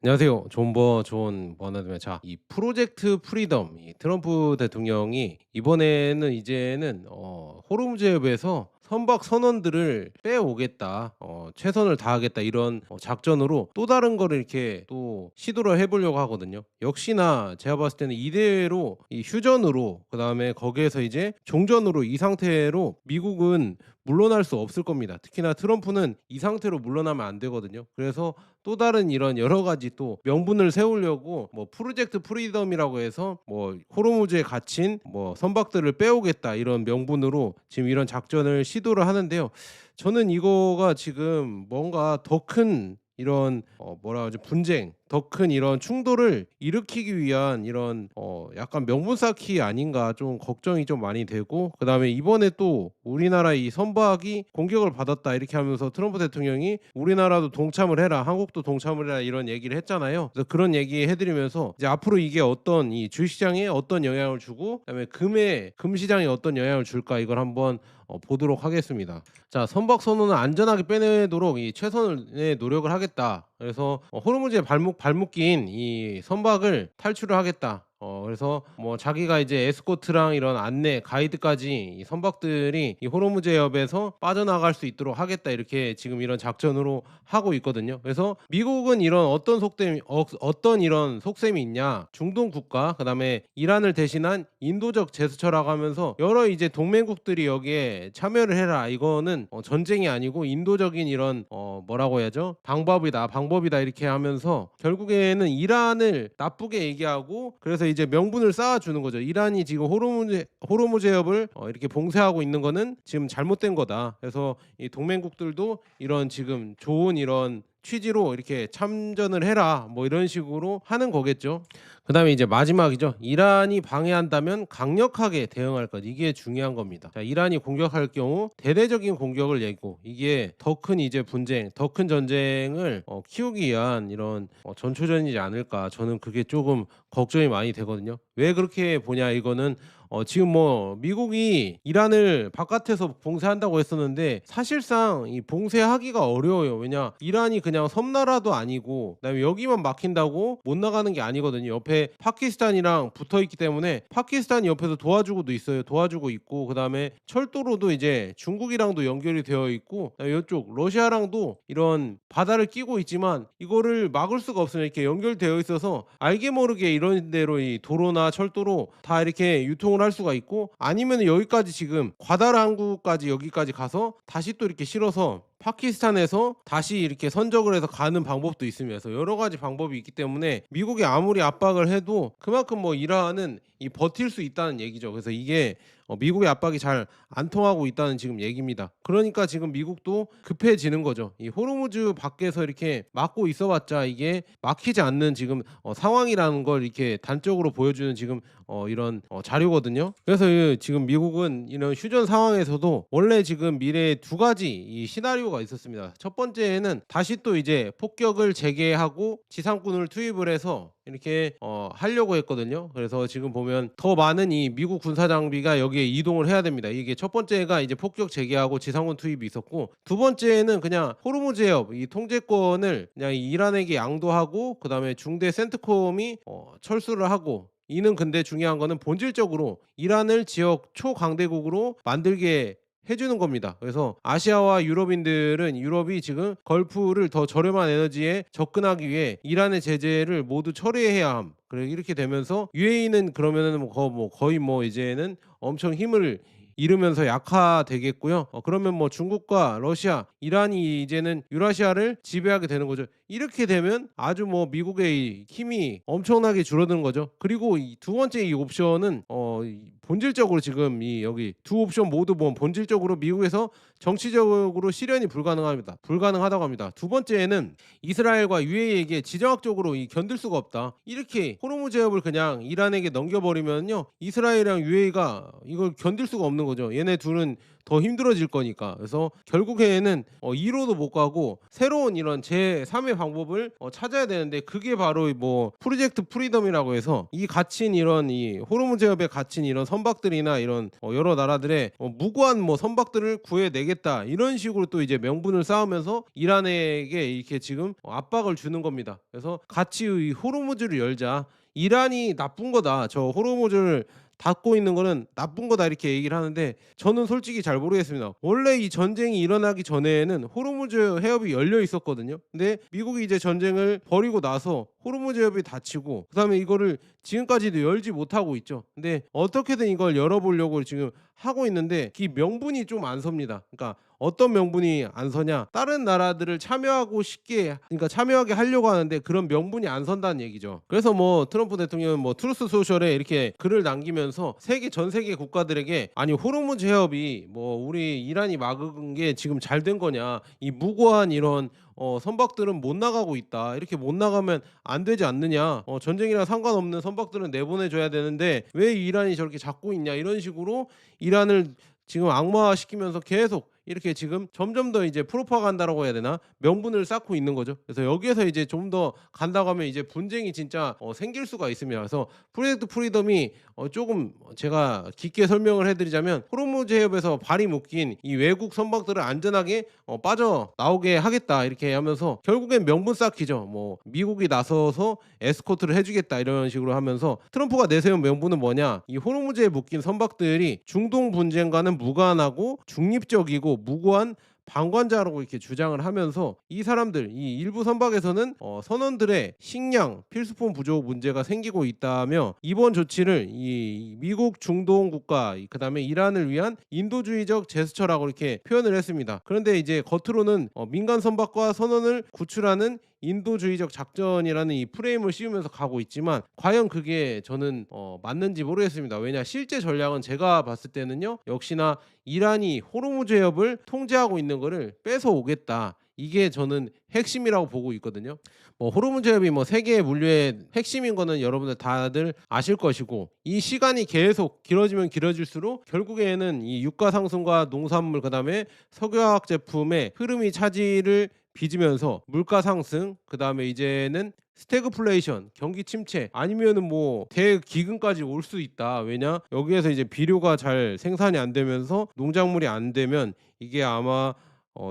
안녕하세요. 존버 존 버나드입니다. 자, 이 프로젝트 프리덤, 이 트럼프 대통령이 이번에는 이제는 호르무즈해협에서 선박 선원들을 빼오겠다, 최선을 다하겠다 이런 작전으로 또 다른 거를 이렇게 또 시도를 해보려고 하거든요. 역시나 제가 봤을 때는 이대로 이 휴전으로 그다음에 거기에서 이제 종전으로 이 상태로 미국은 물러날 수 없을 겁니다. 특히나 트럼프는 이 상태로 물러나면 안 되거든요. 그래서 또 다른 이런 여러 가지 또 명분을 세우려고 뭐 프로젝트 프리덤이라고 해서 뭐 호르무즈에 갇힌 뭐 선박들을 빼오겠다 이런 명분으로 지금 이런 작전을 시도를 하는데요. 저는 이거가 지금 뭔가 더 큰 이런 뭐라 그러죠? 분쟁, 더 큰 이런 충돌을 일으키기 위한 이런 약간 명분 쌓기 아닌가 좀 걱정이 좀 많이 되고, 그다음에 이번에 또 우리나라 이 선박이 공격을 받았다 이렇게 하면서 트럼프 대통령이 우리나라도 동참을 해라, 한국도 동참을 해라 이런 얘기를 했잖아요. 그래서 그런 얘기 해드리면서 이제 앞으로 이게 어떤 이 주식시장에 어떤 영향을 주고 그다음에 금 시장에 어떤 영향을 줄까 이걸 한번 보도록 하겠습니다. 자, 선박 선원을 안전하게 빼내도록 이 최선의 노력을 하겠다. 그래서 호르무즈에 발목 끼인 이 선박을 탈출을 하겠다. 그래서 뭐 자기가 이제 에스코트랑 이런 안내 가이드까지 이 선박들이 이 호르무즈 해협에서 빠져나갈 수 있도록 하겠다 이렇게 지금 이런 작전으로 하고 있거든요. 그래서 미국은 이런 어떤 이런 속셈이 있냐, 중동 국가 그다음에 이란을 대신한 인도적 제스처라고 하면서 여러 이제 동맹국들이 여기에 참여를 해라, 이거는 전쟁이 아니고 인도적인 이런 뭐라고 해야죠, 방법이다 이렇게 하면서 결국에는 이란을 나쁘게 얘기하고, 그래서 이제 명분을 쌓아주는 거죠. 이란이 지금 호르무즈 해협을 이렇게 봉쇄하고 있는 거는 지금 잘못된 거다. 그래서 이 동맹국들도 이런 지금 좋은 이런 취지로 이렇게 참전을 해라 뭐 이런 식으로 하는 거겠죠. 그다음에 이제 마지막이죠. 이란이 방해한다면 강력하게 대응할 것. 이게 중요한 겁니다. 자, 이란이 공격할 경우 대대적인 공격을 예고, 이게 더 큰 이제 분쟁, 더 큰 전쟁을 키우기 위한 이런 전초전이지 않을까. 저는 그게 조금 걱정이 많이 되거든요. 왜 그렇게 보냐, 이거는 지금 뭐 미국이 이란을 바깥에서 봉쇄한다고 했었는데 사실상 이 봉쇄하기가 어려워요. 왜냐, 이란이 그냥 섬나라도 아니고 그다음에 여기만 막힌다고 못 나가는 게 아니거든요. 옆에 파키스탄이랑 붙어 있기 때문에 파키스탄이 옆에서 도와주고도 있어요. 도와주고 있고, 그다음에 철도로도 이제 중국이랑도 연결이 되어 있고, 그다음에 이쪽 러시아랑도 이런 바다를 끼고 있지만 이거를 막을 수가 없어요. 이렇게 연결되어 있어서 알게 모르게 이런 데로 이 도로나 철도로 다 이렇게 유통을 할 수가 있고, 아니면 여기까지 지금 과다르 항구까지 여기까지 가서 다시 또 이렇게 실어서 파키스탄에서 다시 이렇게 선적을 해서 가는 방법도 있으면서 여러 가지 방법이 있기 때문에 미국이 아무리 압박을 해도 그만큼 뭐 이란은 이 버틸 수 있다는 얘기죠. 그래서 이게 미국의 압박이 잘 안 통하고 있다는 지금 얘기입니다. 그러니까 지금 미국도 급해지는 거죠. 이 호르무즈 밖에서 이렇게 막고 있어봤자 이게 막히지 않는 지금 상황이라는 걸 이렇게 단적으로 보여주는 지금 이런 자료거든요. 그래서 지금 미국은 이런 휴전 상황에서도 원래 지금 미래에 두 가지 이 시나리오가 있었습니다. 첫 번째에는 다시 또 이제 폭격을 재개하고 지상군을 투입을 해서 이렇게 하려고 했거든요. 그래서 지금 보면 더 많은 이 미국 군사 장비가 여기에 이동을 해야 됩니다. 이게 첫 번째가 이제 폭격 재개하고 지상군 투입이 있었고, 두 번째는 그냥 호르무즈 해협 이 통제권을 그냥 이란에게 양도하고 그다음에 중대 센트콤이 철수를 하고, 이는 근데 중요한 거는 본질적으로 이란을 지역 초강대국으로 만들게 해주는 겁니다. 그래서 아시아와 유럽인들은 유럽이 지금 걸프를 더 저렴한 에너지에 접근하기 위해 이란의 제재를 모두 철회해야 함. 그래 이렇게 되면서 UAE는 그러면은 거의 뭐 이제는 엄청 힘을 잃으면서 약화되겠고요. 그러면 뭐 중국과 러시아, 이란이 이제는 유라시아를 지배하게 되는 거죠. 이렇게 되면 아주 뭐 미국의 이 힘이 엄청나게 줄어드는 거죠. 그리고 이 두 번째 이 옵션은 본질적으로 지금 이 여기 두 옵션 모두 보면 본질적으로 미국에서 정치적으로 실현이 불가능하다고 합니다. 두 번째에는 이스라엘과 UAE에게 지정학적으로 견딜 수가 없다. 이렇게 호르무즈 해협을 그냥 이란에게 넘겨버리면요, 이스라엘이랑 UAE가 이걸 견딜 수가 없는 거죠. 얘네 둘은 더 힘들어질 거니까. 그래서 결국에는 2로도 못 가고 새로운 이런 제3의 방법을 찾아야 되는데, 그게 바로 뭐 프로젝트 프리덤이라고 해서 이 갇힌 이런 이 호르무 제협에 갇힌 이런 선박들이나 이런 여러 나라들의 무고한 뭐 선박들을 구해내겠다, 이런 식으로 또 이제 명분을 쌓으면서 이란에게 이렇게 지금 압박을 주는 겁니다. 그래서 같이 이 호르무즈를 열자, 이란이 나쁜 거다, 저 호르무즈를 닫고 있는 거는 나쁜 거다, 이렇게 얘기를 하는데 저는 솔직히 잘 모르겠습니다. 원래 이 전쟁이 일어나기 전에는 호르무즈 해협이 열려 있었거든요. 근데 미국이 이제 전쟁을 벌이고 나서 호르무즈 해협이 닫히고 그다음에 이거를 지금까지도 열지 못하고 있죠. 근데 어떻게든 이걸 열어보려고 지금 하고 있는데 이 명분이 좀 안 섭니다. 그러니까 어떤 명분이 안 서냐, 다른 나라들을 참여하고 싶게, 그러니까 참여하게 하려고 하는데 그런 명분이 안 선다는 얘기죠. 그래서 뭐 트럼프 대통령은 뭐 트루스 소셜에 이렇게 글을 남기면서 전 세계 국가들에게, 아니 호르무즈 해협이 뭐 우리 이란이 막은 게 지금 잘 된 거냐, 이 무고한 이런 선박들은 못 나가고 있다, 이렇게 못 나가면 안 되지 않느냐, 전쟁이랑 상관없는 선박들은 내보내줘야 되는데 왜 이란이 저렇게 잡고 있냐, 이런 식으로 이란을 지금 악마화시키면서 계속 이렇게 지금 점점 더 이제 프로파간다라고 해야 되나, 명분을 쌓고 있는 거죠. 그래서 여기에서 이제 좀 더 간다고 하면 이제 분쟁이 진짜 생길 수가 있습니다. 그래서 프로젝트 프리덤이 조금 제가 깊게 설명을 해드리자면, 호르무즈 해협에서 발이 묶인 이 외국 선박들을 안전하게 빠져 나오게 하겠다, 이렇게 하면서 결국엔 명분 쌓기죠. 뭐 미국이 나서서 에스코트를 해주겠다, 이런 식으로 하면서 트럼프가 내세운 명분은 뭐냐, 이 호르무즈에 묶인 선박들이 중동 분쟁과는 무관하고 중립적이고 무고한 방관자라고 이렇게 주장을 하면서, 이 사람들, 이 일부 선박에서는 선원들의 식량, 필수품 부족 문제가 생기고 있다며 이번 조치를 이 미국 중동 국가, 그다음에 이란을 위한 인도주의적 제스처라고 이렇게 표현을 했습니다. 그런데 이제 겉으로는 민간 선박과 선원을 구출하는 인도주의적 작전이라는 이 프레임을 씌우면서 가고 있지만 과연 그게 저는 맞는지 모르겠습니다. 왜냐, 실제 전략은 제가 봤을 때는요, 역시나 이란이 호르무즈 해협을 통제하고 있는 거를 뺏어오겠다, 이게 저는 핵심이라고 보고 있거든요. 뭐 호르무즈 해협이 뭐 세계 물류의 핵심인 거는 여러분들 다들 아실 것이고, 이 시간이 계속 길어지면 길어질수록 결국에는 이 유가 상승과 농산물, 그다음에 석유화학 제품의 흐름이 차질을 빚으면서 물가 상승, 그다음에 이제는 스태그플레이션, 경기 침체, 아니면은 뭐 대기근까지 올 수 있다. 왜냐, 여기에서 이제 비료가 잘 생산이 안 되면서 농작물이 안 되면 이게 아마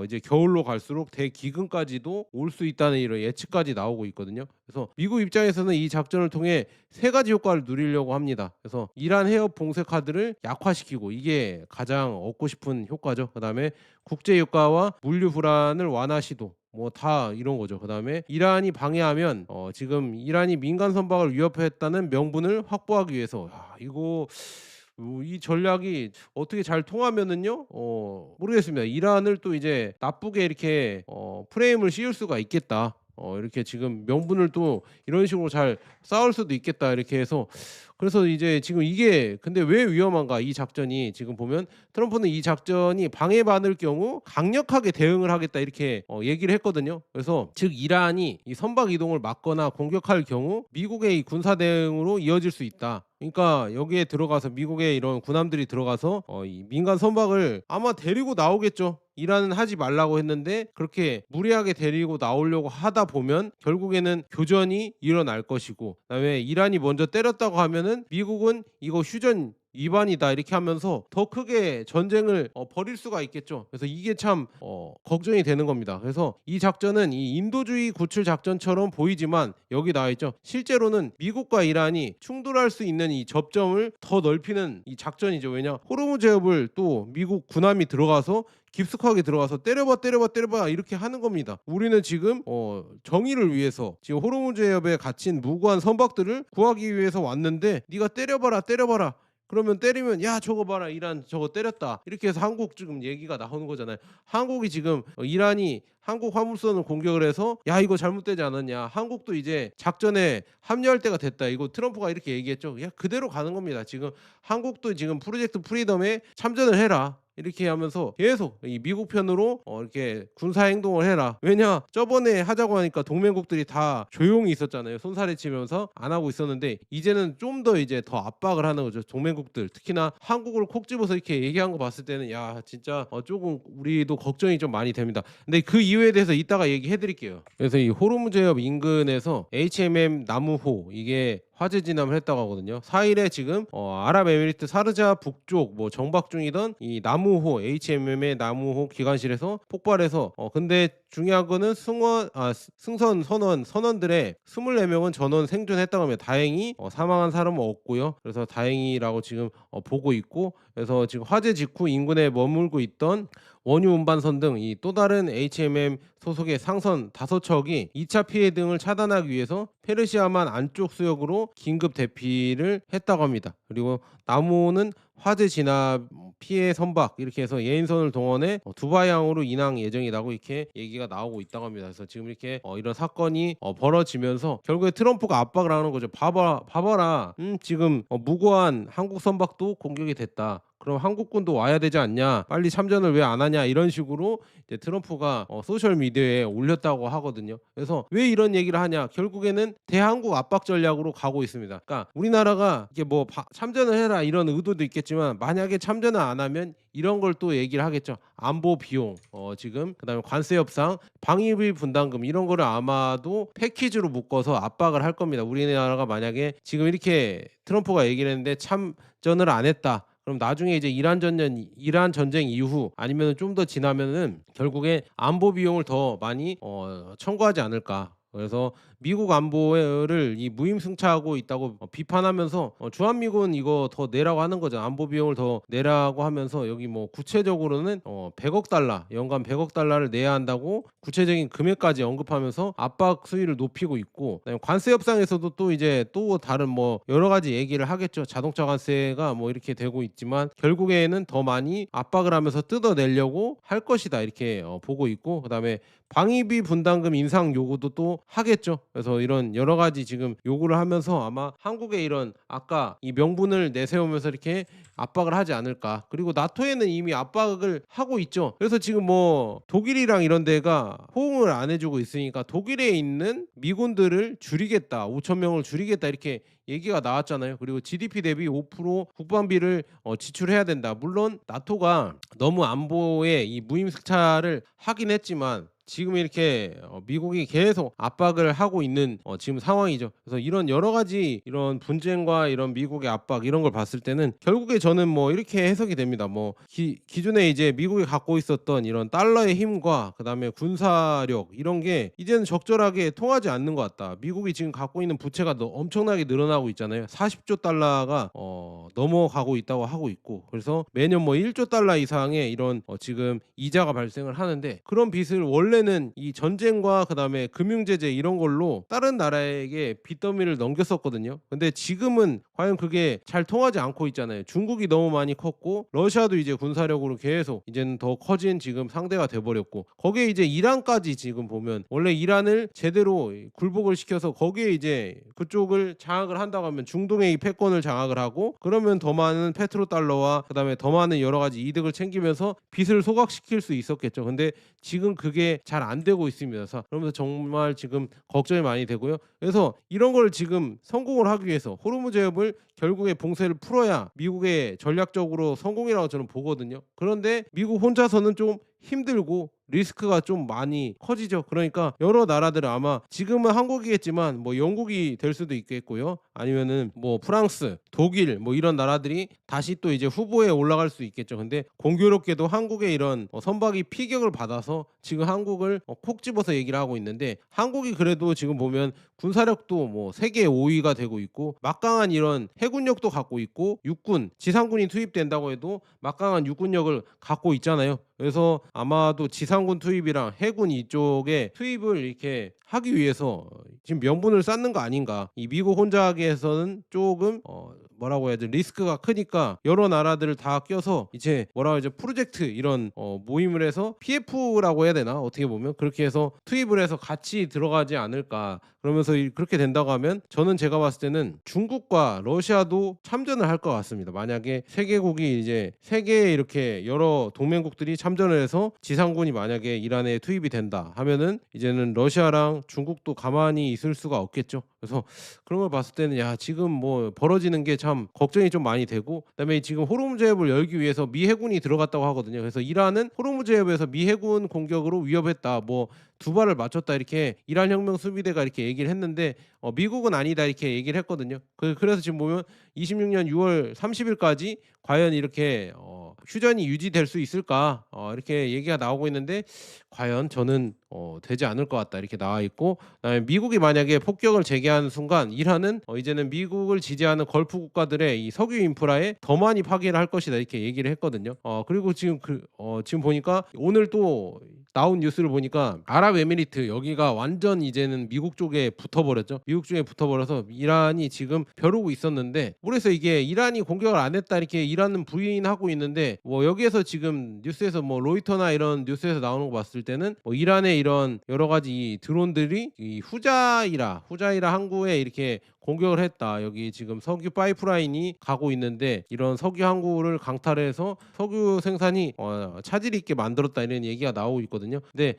이제 겨울로 갈수록 대기근까지도 올 수 있다는 이런 예측까지 나오고 있거든요. 그래서 미국 입장에서는 이 작전을 통해 세 가지 효과를 누리려고 합니다. 그래서 이란 해협 봉쇄 카드를 약화시키고, 이게 가장 얻고 싶은 효과죠. 그다음에 국제 유가와 물류 불안을 완화 시도, 뭐 다 이런 거죠. 그다음에 이란이 방해하면 지금 이란이 민간 선박을 위협했다는 명분을 확보하기 위해서, 이거 이 전략이 어떻게 잘 통하면은요, 모르겠습니다. 이란을 또 이제 나쁘게 이렇게 프레임을 씌울 수가 있겠다. 이렇게 지금 명분을 또 이런 식으로 잘 쌓을 수도 있겠다, 이렇게 해서. 그래서 이제 지금 이게 근데 왜 위험한가, 이 작전이. 지금 보면 트럼프는 이 작전이 방해받을 경우 강력하게 대응을 하겠다, 이렇게 얘기를 했거든요. 그래서 즉 이란이 이 선박 이동을 막거나 공격할 경우 미국의 이 군사 대응으로 이어질 수 있다. 그러니까 여기에 들어가서 미국의 이런 군함들이 들어가서 이 민간 선박을 아마 데리고 나오겠죠. 이란은 하지 말라고 했는데 그렇게 무리하게 데리고 나오려고 하다 보면 결국에는 교전이 일어날 것이고, 그다음에 이란이 먼저 때렸다고 하면은 미국은 이거 휴전 위반이다, 이렇게 하면서 더 크게 전쟁을 벌일 수가 있겠죠. 그래서 이게 참 걱정이 되는 겁니다. 그래서 이 작전은 이 인도주의 구출 작전처럼 보이지만 여기 나와 있죠, 실제로는 미국과 이란이 충돌할 수 있는 이 접점을 더 넓히는 이 작전이죠. 왜냐, 호르무즈 해협을 또 미국 군함이 들어가서 깊숙하게 들어가서 때려봐 이렇게 하는 겁니다. 우리는 지금 정의를 위해서 지금 호르무즈 해협에 갇힌 무고한 선박들을 구하기 위해서 왔는데 네가 때려봐라, 그러면 때리면 야 저거 봐라, 이란 저거 때렸다, 이렇게 해서 한국 지금 얘기가 나오는 거잖아요. 한국이 지금 이란이 한국 화물선을 공격을 해서 "야 이거 잘못되지 않았냐. 한국도 이제 작전에 합류할 때가 됐다." 이거 트럼프가 이렇게 얘기했죠. 야 그대로 가는 겁니다. 지금 한국도 지금 프로젝트 프리덤에 참전을 해라. 이렇게 하면서 계속 이 미국 편으로 이렇게 군사 행동을 해라. 왜냐 저번에 하자고 하니까 동맹국들이 다 조용히 있었잖아요. 손살에 치면서 안 하고 있었는데 이제는 좀 더 이제 더 압박을 하는 거죠. 동맹국들 특히나 한국을 콕 집어서 이렇게 얘기한 거 봤을 때는 야 진짜 조금 우리도 걱정이 좀 많이 됩니다. 근데 그 이유에 대해서 이따가 얘기해 드릴게요. 그래서 이 호르무즈 해협 인근에서 HMM 나무호 이게 화재 진압을 했다고 하거든요. 4일에 지금 아랍에미리트 사르자 북쪽 뭐 정박 중이던 이 나무호 HMM의 나무호 기관실에서 폭발해서 근데 중요한 거는 승선 선원들의 24명은 전원 생존했다고 하면 다행히 사망한 사람은 없고요. 그래서 다행이라고 지금 보고 있고 그래서 지금 화재 직후 인근에 머물고 있던 원유 운반선 등 이 또 다른 HMM 소속의 상선 5척이 2차 피해 등을 차단하기 위해서 페르시아만 안쪽 수역으로 긴급 대피를 했다고 합니다. 그리고 나무호는 화재 진압 피해 선박 이렇게 해서 예인선을 동원해 두바이항으로 인항 예정이라고 이렇게 얘기가 나오고 있다고 합니다. 그래서 지금 이렇게 이런 사건이 벌어지면서 결국에 트럼프가 압박을 하는 거죠. 봐봐라. 지금 무고한 한국 선박도 공격이 됐다. 그럼 한국군도 와야 되지 않냐? 빨리 참전을 왜 안 하냐? 이런 식으로 이제 트럼프가 소셜 미디어에 올렸다고 하거든요. 그래서 왜 이런 얘기를 하냐? 결국에는 대한국 압박 전략으로 가고 있습니다. 그러니까 우리나라가 이게 뭐 참전을 해라 이런 의도도 있겠지만 만약에 참전을 안 하면 이런 걸 또 얘기를 하겠죠. 안보 비용, 지금 그다음에 관세 협상, 방위비 분담금 이런 거를 아마도 패키지로 묶어서 압박을 할 겁니다. 우리나라가 만약에 지금 이렇게 트럼프가 얘기를 했는데 참전을 안 했다. 그럼 나중에 이제 이란 전쟁 이후 아니면 좀 더 지나면은 결국에 안보 비용을 더 많이 청구하지 않을까. 그래서 미국 안보를 이 무임승차하고 있다고 비판하면서 주한미군 이거 더 내라고 하는 거죠. 안보 비용을 더 내라고 하면서 여기 뭐 구체적으로는 100억 달러 연간 100억 달러를 내야 한다고 구체적인 금액까지 언급하면서 압박 수위를 높이고 있고 관세 협상에서도 또 이제 또 다른 뭐 여러 가지 얘기를 하겠죠. 자동차 관세가 뭐 이렇게 되고 있지만 결국에는 더 많이 압박을 하면서 뜯어내려고 할 것이다 이렇게 보고 있고 그다음에 방위비 분담금 인상 요구도 또 하겠죠. 그래서 이런 여러 가지 지금 요구를 하면서 아마 한국의 이런 아까 이 명분을 내세우면서 이렇게 압박을 하지 않을까. 그리고 나토에는 이미 압박을 하고 있죠. 그래서 지금 뭐 독일이랑 이런 데가 호응을 안 해주고 있으니까 독일에 있는 미군들을 줄이겠다. 5천 명을 줄이겠다 이렇게 얘기가 나왔잖아요. 그리고 GDP 대비 5% 국방비를 지출해야 된다. 물론 나토가 너무 안보에 이 무임승차를 하긴 했지만 지금 이렇게 미국이 계속 압박을 하고 있는 지금 상황이죠. 그래서 이런 여러 가지 이런 분쟁과 이런 미국의 압박 이런 걸 봤을 때는 결국에 저는 뭐 이렇게 해석이 됩니다. 뭐 기존에 이제 미국이 갖고 있었던 이런 달러의 힘과 그다음에 군사력 이런 게 이제는 적절하게 통하지 않는 것 같다. 미국이 지금 갖고 있는 부채가 엄청나게 늘어나고 있잖아요. 40조 달러가 넘어가고 있다고 하고 있고 그래서 매년 뭐 1조 달러 이상의 이런 지금 이자가 발생을 하는데 그런 빚을 원래는 이 전쟁과 그다음에 금융제재 이런 걸로 다른 나라에게 빚더미를 넘겼었거든요. 근데 지금은 과연 그게 잘 통하지 않고 있잖아요. 중국이 너무 많이 컸고 러시아도 이제 군사력으로 계속 이제는 더 커진 지금 상대가 돼버렸고 거기에 이제 이란까지 지금 보면 원래 이란을 제대로 굴복을 시켜서 거기에 이제 그쪽을 장악을 한다고 하면 중동의 이 패권을 장악을 하고 그러면 더 많은 페트로달러와 그다음에 더 많은 여러 가지 이득을 챙기면서 빚을 소각시킬 수 있었겠죠. 근데 지금 그게 잘 안 되고 있습니다. 그러면서 정말 지금 걱정이 많이 되고요. 그래서 이런 걸 지금 성공을 하기 위해서 호르무즈 해협을 결국에 봉쇄를 풀어야 미국의 전략적으로 성공이라고 저는 보거든요. 그런데 미국 혼자서는 좀 힘들고 리스크가 좀 많이 커지죠. 그러니까 여러 나라들은 아마 지금은 한국이겠지만 뭐 영국이 될 수도 있겠고요. 아니면은 뭐 프랑스, 독일 뭐 이런 나라들이 다시 또 이제 후보에 올라갈 수 있겠죠. 근데 공교롭게도 한국의 이런 선박이 피격을 받아서 지금 한국을 콕 집어서 얘기를 하고 있는데 한국이 그래도 지금 보면 군사력도 뭐 세계 5위가 되고 있고 막강한 이런 해군력도 갖고 있고 육군, 지상군이 투입된다고 해도 막강한 육군력을 갖고 있잖아요. 그래서 아마도 지상 지상군 투입이랑 해군 이쪽에 투입을 이렇게 하기 위해서 지금 명분을 쌓는 거 아닌가. 이 미국 혼자 하기에서는 조금 뭐라고 해야지, 리스크가 크니까 여러 나라들을 다 껴서 이제 뭐라고 해야지, 프로젝트 이런 모임을 해서 PF라고 해야 되나, 어떻게 보면 그렇게 해서 투입을 해서 같이 들어가지 않을까. 그러면서 그렇게 된다고 하면 저는, 제가 봤을 때는 중국과 러시아도 참전을 할 것 같습니다. 만약에 세계국이 이제 세계에 이렇게 여러 동맹국들이 참전을 해서 지상군이 만약에 이란에 투입이 된다 하면은 이제는 러시아랑 중국도 가만히 있을 수가 없겠죠. 그래서 그런 걸 봤을 때는, 야, 지금 뭐 벌어지는 게 참 걱정이 좀 많이 되고, 그다음에 지금 호르무즈 해협을 열기 위해서 미 해군이 들어갔다고 하거든요. 그래서 이란은 호르무즈 해협에서 미 해군 공격으로 위협했다, 뭐 두 발을 맞췄다, 이렇게 이란 혁명 수비대가 이렇게 얘기를 했는데 미국은 아니다 이렇게 얘기를 했거든요. 그래서 지금 보면 26년 6월 30일까지 과연 이렇게 휴전이 유지될 수 있을까, 이렇게 얘기가 나오고 있는데, 과연 저는 되지 않을 것 같다 이렇게 나와 있고, 그다음에 미국이 만약에 폭격을 재개하는 순간 이란은 이제는 미국을 지지하는 걸프 국가들의 이 석유 인프라에 더 많이 파기를 할 것이다 이렇게 얘기를 했거든요. 그리고 지금 지금 보니까 오늘 또 나온 뉴스를 보니까 아랍에미리트 여기가 완전 이제는 미국 쪽에 붙어버렸죠. 미국 쪽에 붙어버려서 이란이 지금 벼르고 있었는데, 그래서 이게 이란이 공격을 안 했다 이렇게 이란은 부인하고 있는데, 뭐 여기에서 지금 뉴스에서 뭐 로이터나 이런 뉴스에서 나오는 거 봤을 때는 뭐 이란의 이런 여러 가지 이 드론들이 이 후자이라 항구에 이렇게 공격을 했다. 여기 지금 석유 파이프라인이 가고 있는데 이런 석유 항구를 강탈해서 석유 생산이 차질 있게 만들었다 이런 얘기가 나오고 있거든요. 근데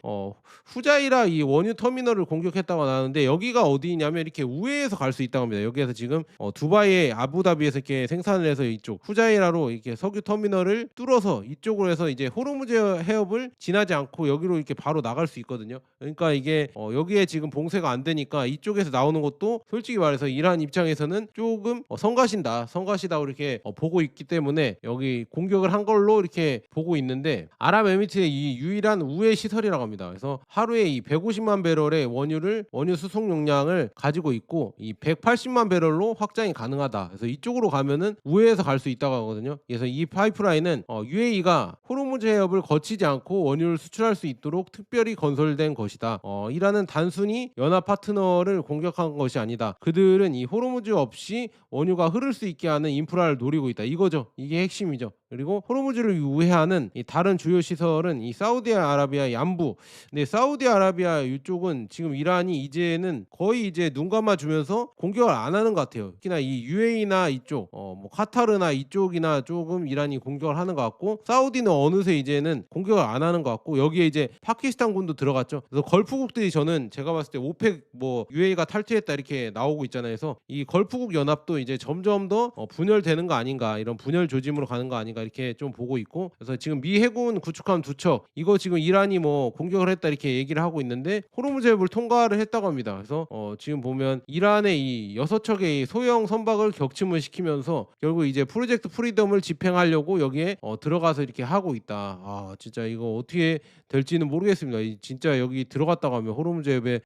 후자이라 이 원유 터미널을 공격했다고 나오는데, 여기가 어디냐면 이렇게 우회해서 갈 수 있다고 합니다. 여기에서 지금 두바이의 아부다비에서 이렇게 생산을 해서 이쪽 후자이라로 이렇게 석유 터미널을 뚫어서 이쪽으로 해서 이제 호르무즈 해협을 지나지 않고 여기로 이렇게 바로 나갈 수 있거든요. 그러니까 이게 여기에 지금 봉쇄가 안 되니까 이쪽에서 나오는 것도 솔직히 말해서 이란 입장에서는 조금 성가시다고 이렇게 보고 있기 때문에 여기 공격을 한 걸로 이렇게 보고 있는데, 아랍에미리트의 이 유일한 우회 시설이라고 합니다. 그래서 하루에 이 150만 배럴의 원유 수송 용량을 가지고 있고 이 180만 배럴로 확장이 가능하다. 그래서 이쪽으로 가면은 우회해서 갈 수 있다고 하거든요. 그래서 이 파이프라인은 UAE가 호르무즈 해협을 거치지 않고 원유를 수출할 수 있도록 특별히 건설된 것이다. 이란은 단순히 연합 파트너를 공격한 것이 아니다. 그들은 이 호르무즈 없이 원유가 흐를 수 있게 하는 인프라를 노리고 있다. 이거죠. 이게 핵심이죠. 그리고 호르무즈를 우회하는 이 다른 주요 시설은 이 사우디아라비아 양부. 근데 사우디아라비아 이쪽은 지금 이란이 이제는 거의 이제 눈 감아주면서 공격을 안 하는 것 같아요. 특히나 이 UAE나 이쪽, 뭐 카타르나 이쪽이나 조금 이란이 공격을 하는 것 같고, 사우디는 어느새 이제는 공격을 안 하는 것 같고, 여기에 이제 파키스탄 군도 들어갔죠. 그래서 걸프국들이, 저는 제가 봤을 때 오펙 뭐 UAE가 탈퇴했다 이렇게 나오고 있잖아요. 그래서 이 걸프국 연합도 이제 점점 더 분열되는 거 아닌가, 이런 분열 조짐으로 가는 거 아닌가 이렇게 좀 보고 있고, 그래서 지금 미 해군 구축함 2척 이거 지금 이란이 뭐 공격을 했다 이렇게 얘기를 하고 있는데, 호르무즈 해협을 통과를 했다고 합니다. 그래서 지금 보면 이란의 이 6척의 소형 선박을 격침을 시키면서 결국 이제 프로젝트 프리덤을 집행하려고 여기에 들어가서 이렇게 하고 있다. 진짜 이거 어떻게 될지는 모르겠습니다. 진짜 여기 들어갔다고 하면 호르무즈 해협에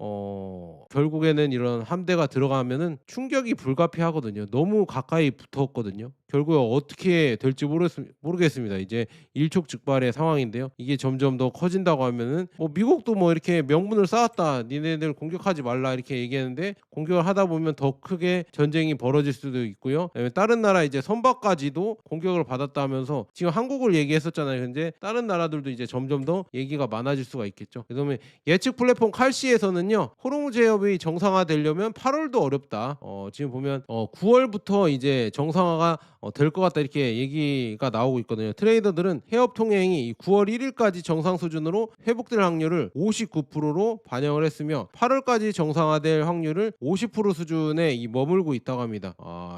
결국에는 이런 함대가 들어가면은 충격이 불가피하거든요. 너무 가까이 붙었거든요. 결국에 어떻게 될지 모르겠습니다. 이제 일촉즉발의 상황인데요. 이게 점점 더 커진다고 하면은 뭐 미국도 뭐 이렇게 명분을 쌓았다, 니네들 공격하지 말라 이렇게 얘기했는데, 공격을 하다 보면 더 크게 전쟁이 벌어질 수도 있고요. 다른 나라 이제 선박까지도 공격을 받았다 하면서 지금 한국을 얘기했었잖아요. 근데 다른 나라들도 이제 점점 더 얘기가 많아질 수가 있겠죠. 그러면 예측 플랫폼 칼시에서는요, 호르무즈 해협이 정상화되려면 8월도 어렵다. 지금 보면 9월부터 이제 정상화가 될 것 같다 이렇게 얘기가 나오고 있거든요. 트레이더들은 해협 통행이 9월 1일까지 정상 수준으로 회복될 확률을 59%로 반영을 했으며, 8월까지 정상화될 확률을 50% 수준에 머물고 있다고 합니다.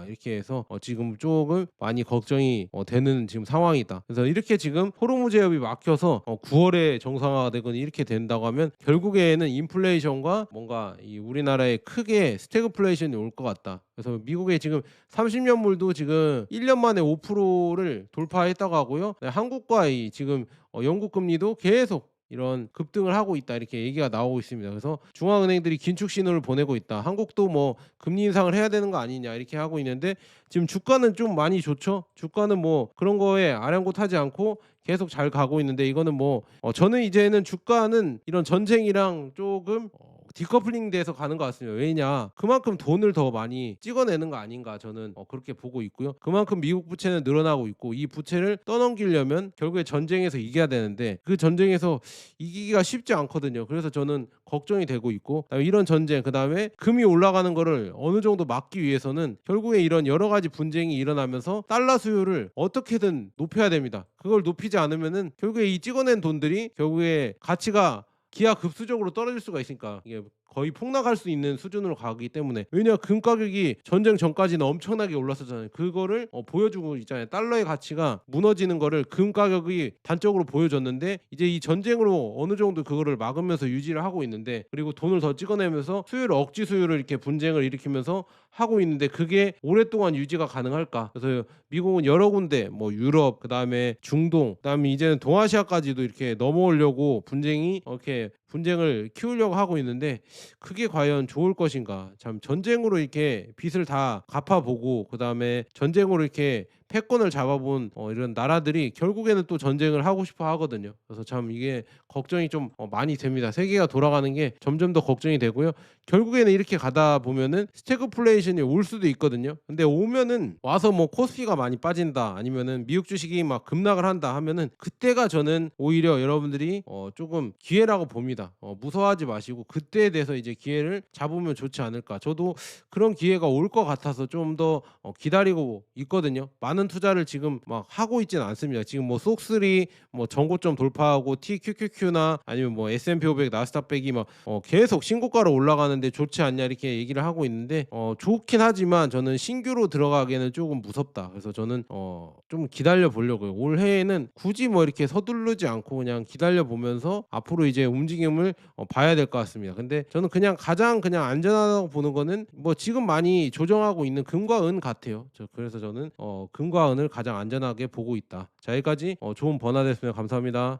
이렇게 해서 지금 조금 많이 걱정이 되는 지금 상황이다. 그래서 이렇게 지금 호르무즈 해협이 막혀서 9월에 정상화가 되거나 이렇게 된다고 하면 결국에는 인플레이션과 뭔가 이 우리나라에 크게 스태그플레이션이 올 것 같다. 그래서 미국의 지금 30년물도 지금 1년 만에 5%를 돌파했다고 하고요. 한국과 이 지금 영국 금리도 계속 이런 급등을 하고 있다 이렇게 얘기가 나오고 있습니다. 그래서 중앙은행들이 긴축 신호를 보내고 있다. 한국도 뭐 금리 인상을 해야 되는 거 아니냐 이렇게 하고 있는데, 지금 주가는 좀 많이 좋죠. 주가는 뭐 그런 거에 아랑곳하지 않고 계속 잘 가고 있는데 이거는 뭐 저는 이제는 주가는 이런 전쟁이랑 조금 디커플링 돼서 가는 것 같습니다. 왜냐? 그만큼 돈을 더 많이 찍어내는 거 아닌가 저는 그렇게 보고 있고요. 그만큼 미국 부채는 늘어나고 있고 이 부채를 떠넘기려면 결국에 전쟁에서 이겨야 되는데 그 전쟁에서 이기기가 쉽지 않거든요. 그래서 저는 걱정이 되고 있고 그다음에 이런 전쟁 그다음에 금이 올라가는 거를 어느 정도 막기 위해서는 결국에 이런 여러 가지 분쟁이 일어나면서 달러 수요를 어떻게든 높여야 됩니다. 그걸 높이지 않으면은 결국에 이 찍어낸 돈들이 결국에 가치가 기하급수적으로 떨어질 수가 있으니까 이게 거의 폭락할 수 있는 수준으로 가기 때문에 왜냐 금 가격이 전쟁 전까지는 엄청나게 올랐었잖아요. 그거를 보여주고 있잖아요. 달러의 가치가 무너지는 거를 금 가격이 단적으로 보여줬는데 이제 이 전쟁으로 어느 정도 그거를 막으면서 유지를 하고 있는데 그리고 돈을 더 찍어내면서 수요를 억지 수요를 이렇게 분쟁을 일으키면서 하고 있는데 그게 오랫동안 유지가 가능할까? 그래서 미국은 여러 군데 뭐 유럽 그다음에 중동 그다음에 이제는 동아시아까지도 이렇게 넘어오려고 분쟁이 이렇게 분쟁을 키우려고 하고 있는데 그게 과연 좋을 것인가? 참 전쟁으로 이렇게 빚을 다 갚아보고 그다음에 전쟁으로 이렇게 패권을 잡아본 이런 나라들이 결국에는 또 전쟁을 하고 싶어 하거든요. 그래서 참 이게 걱정이 좀 많이 됩니다. 세계가 돌아가는 게 점점 더 걱정이 되고요. 결국에는 이렇게 가다 보면은 스태그플레이션이 올 수도 있거든요. 근데 오면은 와서 뭐 코스피가 많이 빠진다 아니면은 미국 주식이 막 급락을 한다 하면은 그때가 저는 오히려 여러분들이 조금 기회라고 봅니다. 무서워하지 마시고 그때에 대해서 이제 기회를 잡으면 좋지 않을까. 저도 그런 기회가 올 것 같아서 좀 더 기다리고 있거든요. 많은 투자를 지금 막 하고 있지는 않습니다. 지금 뭐 쏙3 뭐 전고점 돌파하고 TQQQ나 아니면 뭐 S&P 500 나스닥백이 막 계속 신고가로 올라가는데 좋지 않냐 이렇게 얘기를 하고 있는데 좋긴 하지만 저는 신규로 들어가기에는 조금 무섭다. 그래서 저는 좀 기다려 보려고요. 올해에는 굳이 뭐 이렇게 서두르지 않고 그냥 기다려 보면서 앞으로 이제 움직임을 봐야 될 것 같습니다. 근데 저는 그냥 가장 그냥 안전하다고 보는 거는 뭐 지금 많이 조정하고 있는 금과 은 같아요. 그래서 저는 금과 은을 가장 안전하게 보고 있다. 자, 여기까지 좋은 번화 됐으면 감사합니다.